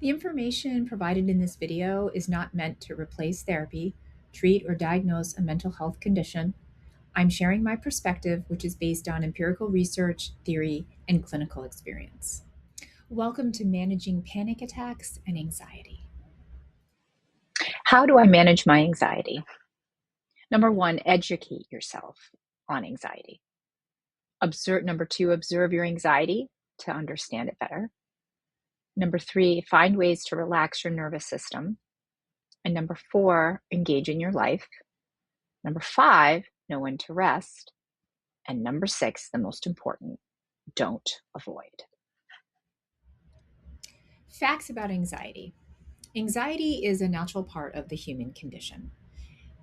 The information provided in this video is not meant to replace therapy, treat, or diagnose a mental health condition. I'm sharing my perspective, which is based on empirical research, theory, and clinical experience. Welcome to Managing Panic Attacks and Anxiety. How do I manage my anxiety? Number one, educate yourself on anxiety. Number two, observe your anxiety to understand it better. Number three, find ways to relax your nervous system. And number four, engage in your life. Number five, know when to rest. And number six, the most important, don't avoid. Facts about anxiety. Anxiety is a natural part of the human condition.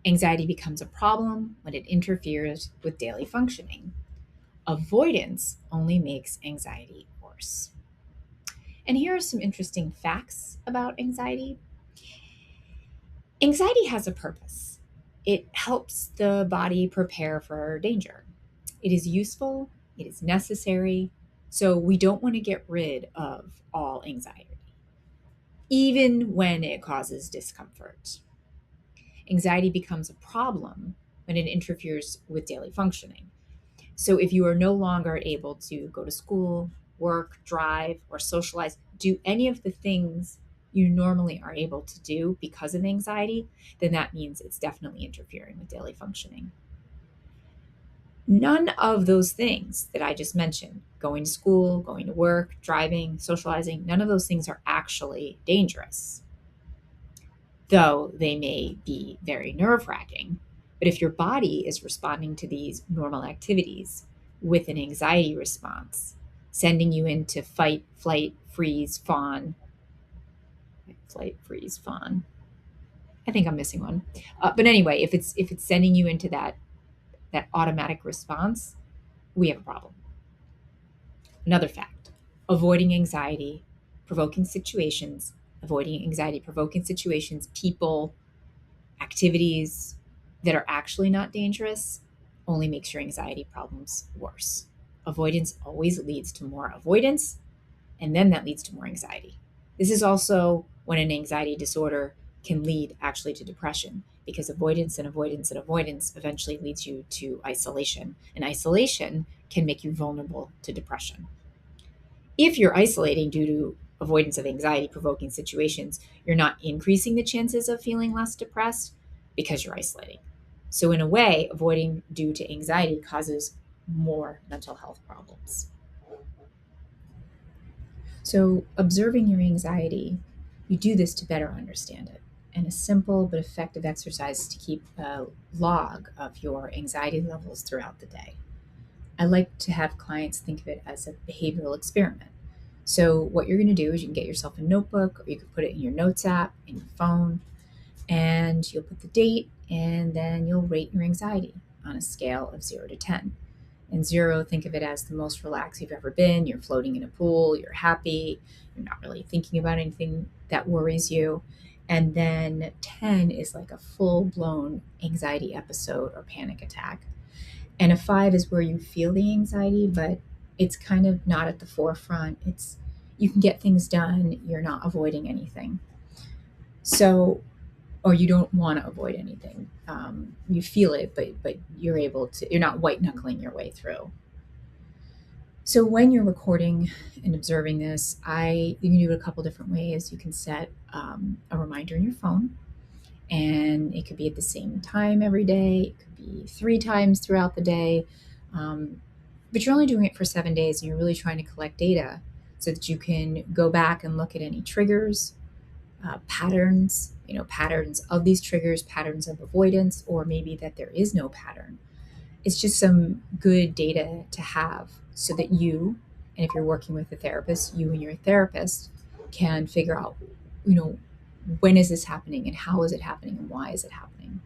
Anxiety becomes a problem when it interferes with daily functioning. Avoidance only makes anxiety worse. And here are some interesting facts about anxiety. Anxiety has a purpose. It helps the body prepare for danger. It is useful, it is necessary, so we don't want to get rid of all anxiety, even when it causes discomfort. Anxiety becomes a problem when it interferes with daily functioning. So if you are no longer able to go to school, work, drive, or socialize, do any of the things you normally are able to do because of anxiety, then that means it's definitely interfering with daily functioning. None of those things that I just mentioned, going to school, going to work, driving, socializing, none of those things are actually dangerous, though they may be very nerve wracking. But if your body is responding to these normal activities with an anxiety response, sending you into fight, flight, freeze, fawn, flight, freeze, fawn. I think I'm missing one. But anyway, if it's sending you into that automatic response, we have a problem. Another fact: avoiding anxiety provoking situations, people, activities that are actually not dangerous only makes your anxiety problems worse. Avoidance always leads to more avoidance, and then that leads to more anxiety. This is also when an anxiety disorder can lead actually to depression, because avoidance and avoidance and avoidance eventually leads you to isolation, and isolation can make you vulnerable to depression. If you're isolating due to avoidance of anxiety provoking situations, you're not increasing the chances of feeling less depressed because you're isolating. So, in a way, avoiding due to anxiety causes more mental health problems. So, observing your anxiety, you do this to better understand it. And a simple but effective exercise is to keep a log of your anxiety levels throughout the day. I like to have clients think of it as a behavioral experiment. So, what you're going to do is you can get yourself a notebook, or you can put it in your notes app, in your phone, and you'll put the date, and then you'll rate your anxiety on a scale of 0 to 10. And 0, think of it as the most relaxed you've ever been. You're floating in a pool, you're happy, you're not really thinking about anything that worries you. And then 10 is like a full blown anxiety episode or panic attack. And a 5 is where you feel the anxiety, but it's kind of not at the forefront. It's you can get things done, you're not avoiding anything. So, or you don't want to avoid anything. You feel it, but you're not white knuckling your way through. So when you're recording and observing this, you can do it a couple different ways. You can set a reminder in your phone, and it could be at the same time every day. It could be 3 times throughout the day. But you're only doing it for 7 days, and you're really trying to collect data so that you can go back and look at any triggers, patterns, patterns of these triggers, patterns of avoidance, or maybe that there is no pattern. It's just some good data to have so that and if you're working with a therapist, you and your therapist can figure out, when is this happening and how is it happening and why is it happening.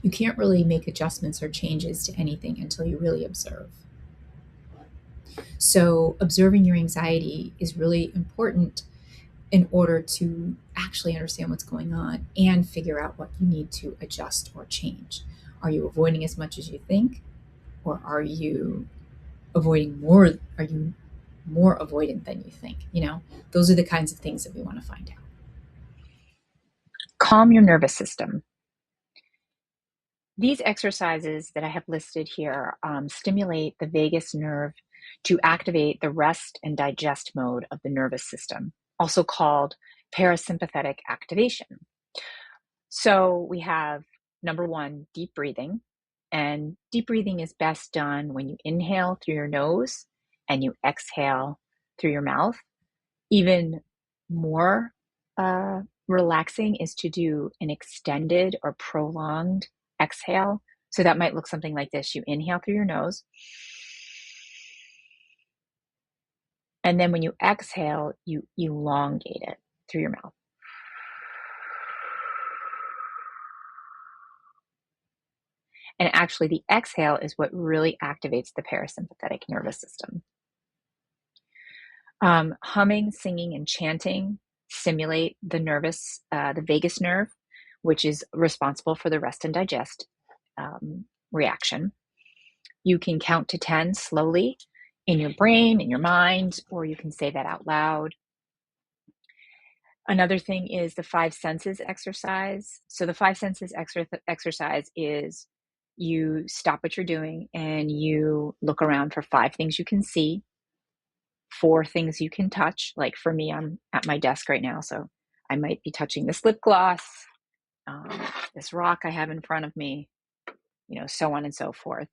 You can't really make adjustments or changes to anything until you really observe. So observing your anxiety is really important in order to actually understand what's going on and figure out what you need to adjust or change. Are you avoiding as much as you think? Or are you avoiding more? Are you more avoidant than you think. Those are the kinds of things that we want to find out. Calm your nervous system. These exercises that I have listed here stimulate the vagus nerve to activate the rest and digest mode of the nervous system, also called parasympathetic activation. So we have number one, deep breathing. And deep breathing is best done when you inhale through your nose and you exhale through your mouth. Even more relaxing is to do an extended or prolonged exhale. So that might look something like this. You inhale through your nose. And then when you exhale, you elongate it through your mouth. And actually, the exhale is what really activates the parasympathetic nervous system. Humming, singing, and chanting stimulate the vagus nerve, which is responsible for the rest and digest reaction. You can count to 10 slowly in your brain, in your mind, or you can say that out loud. Another thing is the five senses exercise. So the five senses exercise is you stop what you're doing and you look around for 5 things you can see, 4 things you can touch. Like for me, I'm at my desk right now, so I might be touching this lip gloss, this rock I have in front of me, so on and so forth.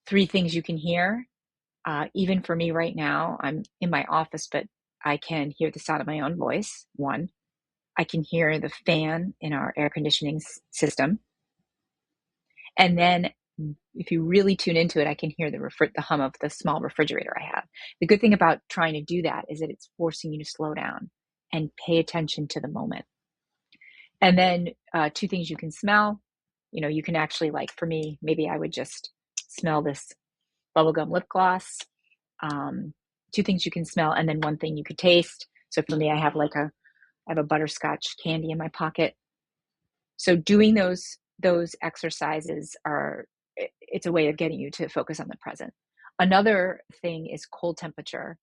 3 things you can hear. Even for me right now, I'm in my office, but I can hear the sound of my own voice. 1, I can hear the fan in our air conditioning system. And then if you really tune into it, I can hear the hum of the small refrigerator I have. The good thing about trying to do that is that it's forcing you to slow down and pay attention to the moment. And then 2 things you can smell. You can actually, like for me, maybe I would just smell this bubblegum lip gloss. 2 things you can smell, and then 1 thing you could taste. So for me, I have a butterscotch candy in my pocket. So doing those exercises it's a way of getting you to focus on the present. Another thing is cold temperature.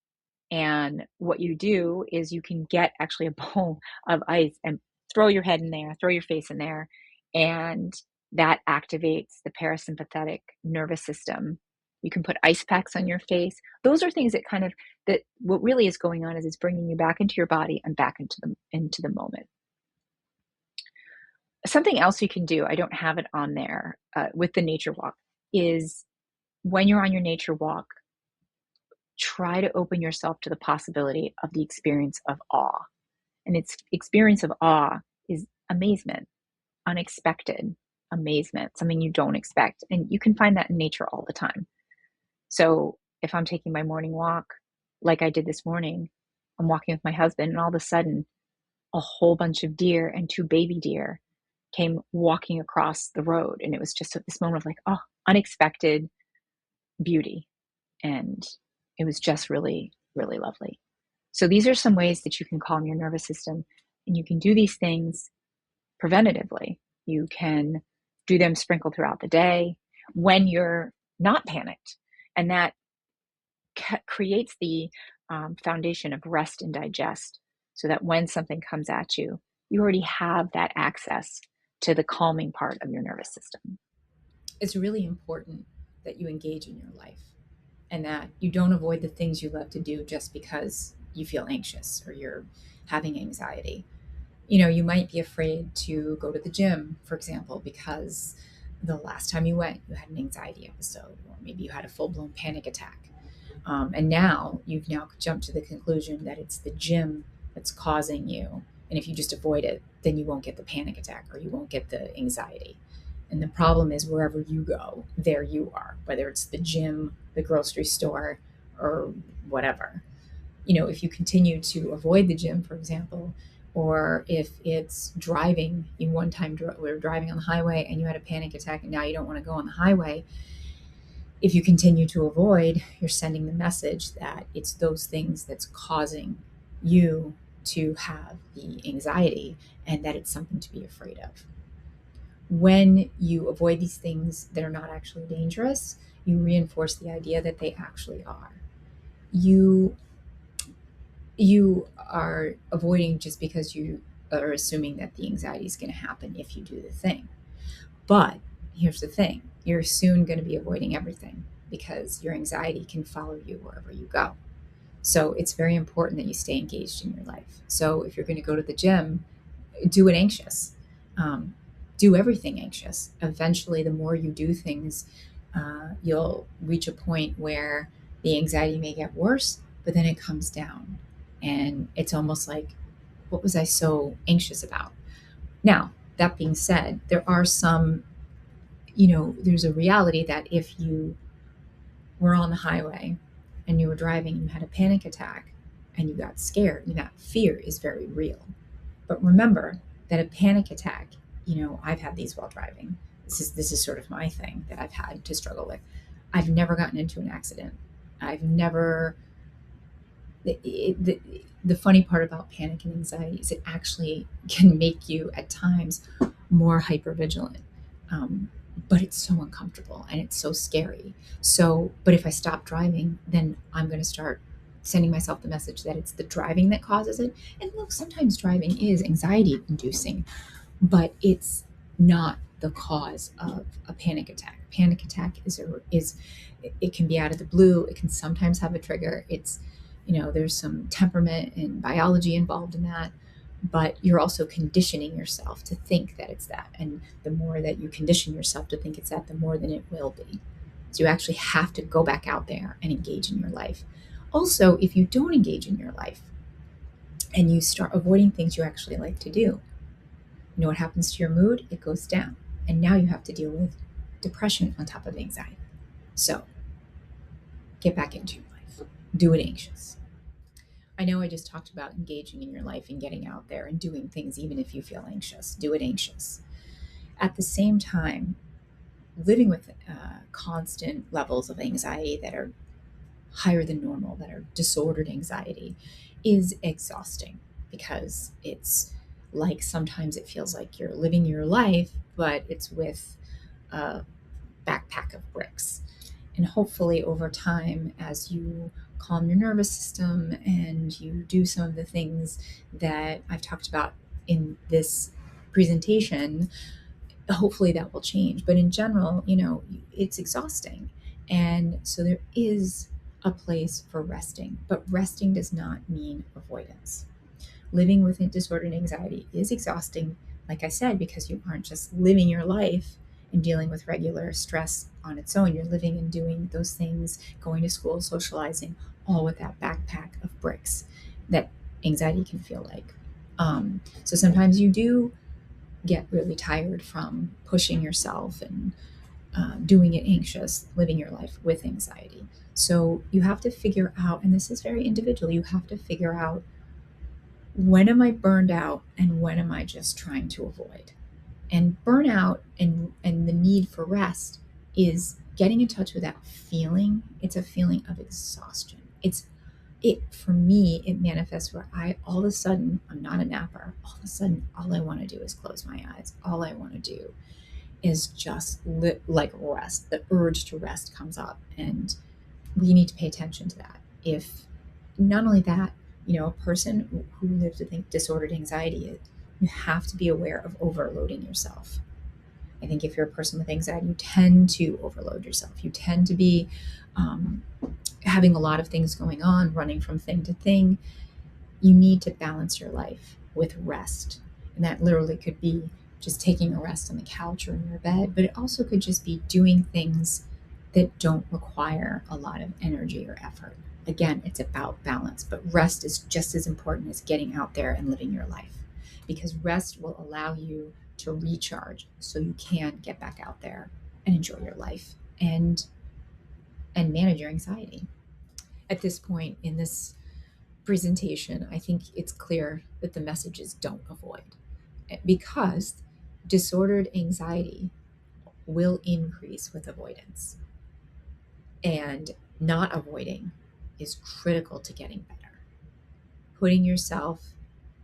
And what you do is you can get actually a bowl of ice and throw your head in there, throw your face in there, and that activates the parasympathetic nervous system. You can put ice packs on your face. Those are things that what really is going on is it's bringing you back into your body and back into the moment. Something else you can do, I don't have it on there, with the nature walk, is when you're on your nature walk, try to open yourself to the possibility of the experience of awe. And its experience of awe is amazement, unexpected amazement, something you don't expect. And you can find that in nature all the time. So if I'm taking my morning walk, like I did this morning, I'm walking with my husband, and all of a sudden, a whole bunch of deer and 2 baby deer came walking across the road. And it was just this moment of unexpected beauty. And it was just really, really lovely. So these are some ways that you can calm your nervous system. And you can do these things preventatively. You can do them sprinkled throughout the day when you're not panicked. And that creates the foundation of rest and digest, so that when something comes at you, you already have that access to the calming part of your nervous system. It's really important that you engage in your life and that you don't avoid the things you love to do just because you feel anxious or you're having anxiety. You might be afraid to go to the gym, for example, because the last time you went, you had an anxiety episode, or maybe you had a full blown panic attack. And now you've jumped to the conclusion that it's the gym that's causing you. And if you just avoid it, then you won't get the panic attack or you won't get the anxiety. And the problem is wherever you go, there you are, whether it's the gym, the grocery store, or whatever. If you continue to avoid the gym, for example, or if it's driving, one time we were driving on the highway and you had a panic attack and now you don't want to go on the highway. If you continue to avoid, you're sending the message that it's those things that's causing you to have the anxiety and that it's something to be afraid of. When you avoid these things that are not actually dangerous, you reinforce the idea that they actually are. You you are avoiding just because you are assuming that the anxiety is going to happen if you do the thing. But here's the thing, you're soon going to be avoiding everything because your anxiety can follow you wherever you go. So it's very important that you stay engaged in your life. So if you're going to go to the gym, do it anxious. Um, do everything anxious. Eventually, the more you do things, you'll reach a point where the anxiety may get worse, but then it comes down. And it's almost like, what was I so anxious about? Now, that being said, there are some, there's a reality that if you were on the highway and you were driving, you had a panic attack and you got scared, and that fear is very real. But remember that a panic attack, I've had these while driving. This is sort of my thing that I've had to struggle with. I've never gotten into an accident. I've never the funny part about panic and anxiety is it actually can make you at times more hypervigilant. But it's so uncomfortable and it's so scary. So, but if I stop driving, then I'm going to start sending myself the message that it's the driving that causes it. And look, sometimes driving is anxiety inducing, but it's not the cause of a panic attack. Panic attack is it can be out of the blue. It can sometimes have a trigger. There's some temperament and biology involved in that, but you're also conditioning yourself to think that it's that. And the more that you condition yourself to think it's that, the more than it will be. So you actually have to go back out there and engage in your life. Also, if you don't engage in your life and you start avoiding things you actually like to do, you know what happens to your mood? It goes down. And now you have to deal with depression on top of anxiety. So get back into your life. Do it anxious. I know I just talked about engaging in your life and getting out there and doing things even if you feel anxious. Do it anxious. At the same time, living with constant levels of anxiety that are higher than normal, that are disordered anxiety, is exhausting because it's like sometimes it feels like you're living your life, but it's with a backpack of bricks. And hopefully, over time, as you calm your nervous system and you do some of the things that I've talked about in this presentation, hopefully that will change. But in general, it's exhausting. And so there is a place for resting, but resting does not mean avoidance. Living with disordered anxiety is exhausting, like I said, because you aren't just living your life and dealing with regular stress on its own. You're living and doing those things, going to school, socializing, all with that backpack of bricks that anxiety can feel like. So sometimes you do get really tired from pushing yourself and doing it anxious, living your life with anxiety. So you have to figure out, and this is very individual, you have to figure out, when am I burned out and when am I just trying to avoid? And burnout and the need for rest is getting in touch with that feeling. It's a feeling of exhaustion. For me, it manifests where all of a sudden, I'm not a napper. All of a sudden, all I want to do is close my eyes. All I want to do is just like rest. The urge to rest comes up, and we need to pay attention to that. If not only that, a person who lives with disordered anxiety, you have to be aware of overloading yourself. I think if you're a person with anxiety, you tend to overload yourself. You tend to be having a lot of things going on, running from thing to thing. You need to balance your life with rest. And that literally could be just taking a rest on the couch or in your bed, but it also could just be doing things that don't require a lot of energy or effort. Again, it's about balance, but rest is just as important as getting out there and living your life, because rest will allow you to recharge so you can get back out there and enjoy your life and manage your anxiety. At this point in this presentation, I think it's clear that the message is don't avoid, because disordered anxiety will increase with avoidance, and not avoiding is critical to getting better. Putting yourself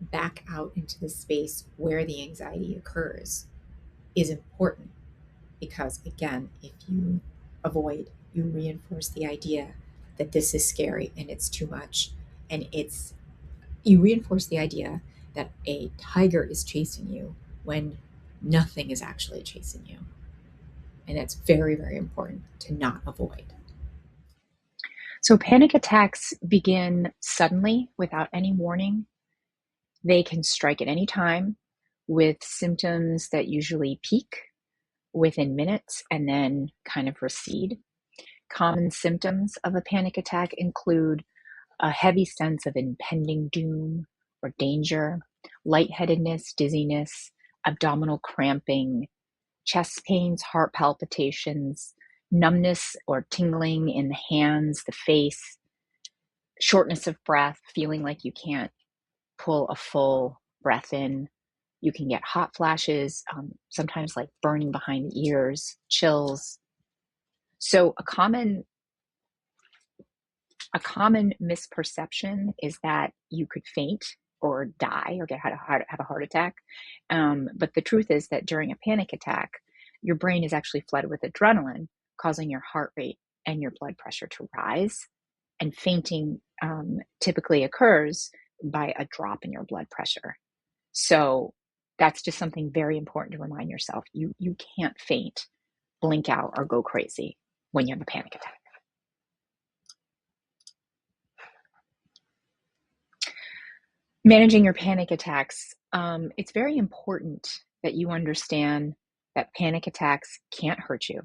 back out into the space where the anxiety occurs is important, because again, if you avoid, you reinforce the idea that this is scary and it's too much and it's You reinforce the idea that a tiger is chasing you when nothing is actually chasing you. And it's very, very important to not avoid. So panic attacks begin suddenly without any warning. They can strike at any time with symptoms that usually peak within minutes and then kind of recede. Common symptoms of a panic attack include a heavy sense of impending doom or danger, lightheadedness, dizziness, abdominal cramping, chest pains, heart palpitations, numbness or tingling in the hands, the face, shortness of breath, feeling like you can't pull a full breath in. You can get hot flashes, sometimes like burning behind the ears, chills. So a common misperception is that you could faint or die or have a heart attack. But the truth is that during a panic attack, your brain is actually flooded with adrenaline, causing your heart rate and your blood pressure to rise. And fainting typically occurs by a drop in your blood pressure. So that's just something very important to remind yourself. You can't faint, blink out, or go crazy when you have a panic attack. Managing your panic attacks, it's very important that you understand that panic attacks can't hurt you,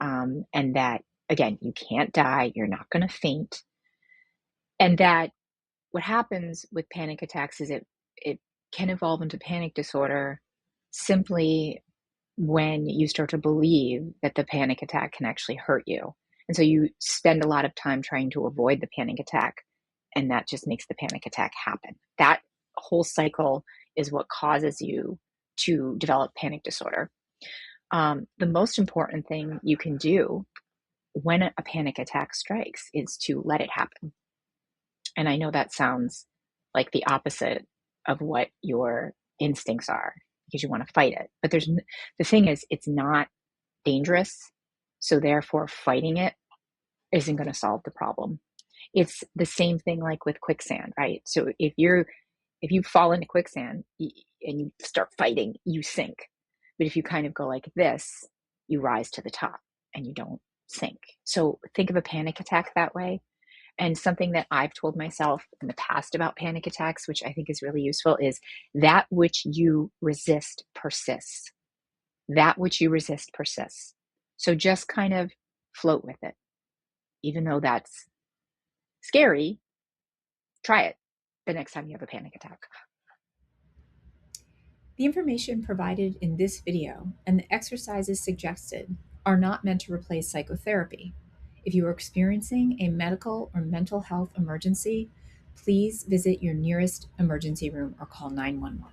and that, again, you can't die, you're not going to faint, and that what happens with panic attacks is it can evolve into panic disorder simply when you start to believe that the panic attack can actually hurt you. And so you spend a lot of time trying to avoid the panic attack, and that just makes the panic attack happen. That whole cycle is what causes you to develop panic disorder. The most important thing you can do when a panic attack strikes is to let it happen. And I know that sounds like the opposite of what your instincts are because you want to fight it. But the thing is, it's not dangerous. So therefore, fighting it isn't going to solve the problem. It's the same thing like with quicksand, right? So if you fall into quicksand and you start fighting, you sink. But if you kind of go like this, you rise to the top and you don't sink. So think of a panic attack that way. And something that I've told myself in the past about panic attacks, which I think is really useful, is that which you resist persists. That which you resist persists. So just kind of float with it. Even though that's scary, try it the next time you have a panic attack. The information provided in this video and the exercises suggested are not meant to replace psychotherapy. If you are experiencing a medical or mental health emergency, please visit your nearest emergency room or call 911.